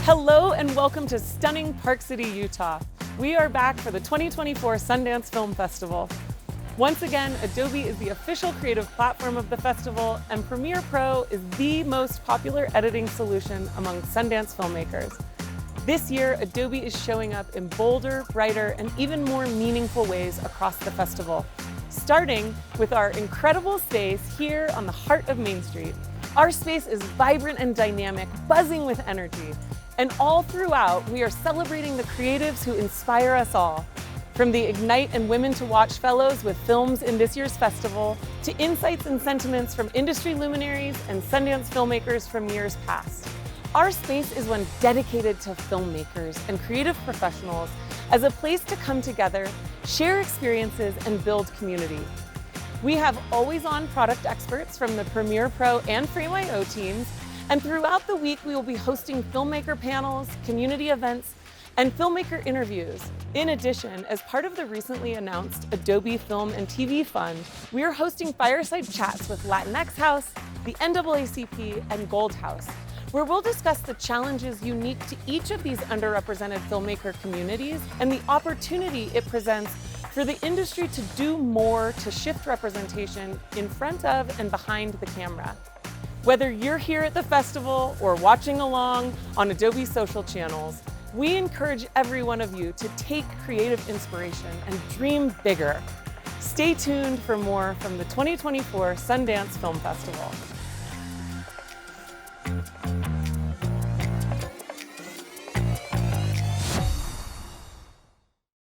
Hello and welcome to stunning Park City, Utah. We are back for the 2024 Sundance Film Festival. Once again, Adobe is the official creative platform of the festival, and Premiere Pro is the most popular editing solution among Sundance filmmakers. This year, Adobe is showing up in bolder, brighter, and even more meaningful ways across the festival, starting with our incredible space here on the heart of Main Street. Our space is vibrant and dynamic, buzzing with energy. And all throughout, we are celebrating the creatives who inspire us all. From the Ignite and Women to Watch Fellows with films in this year's festival, to insights and sentiments from industry luminaries and Sundance filmmakers from years past. Our space is one dedicated to filmmakers and creative professionals as a place to come together, share experiences, and build community. We have always-on product experts from the Premiere Pro and Frame.io teams, and throughout the week, we will be hosting filmmaker panels, community events, and filmmaker interviews. In addition, as part of the recently announced Adobe Film and TV Fund, we are hosting fireside chats with Latinx House, the NAACP, and Gold House, where we'll discuss the challenges unique to each of these underrepresented filmmaker communities and the opportunity it presents for the industry to do more to shift representation in front of and behind the camera. Whether you're here at the festival or watching along on Adobe social channels, we encourage every one of you to take creative inspiration and dream bigger. Stay tuned for more from the 2024 Sundance Film Festival.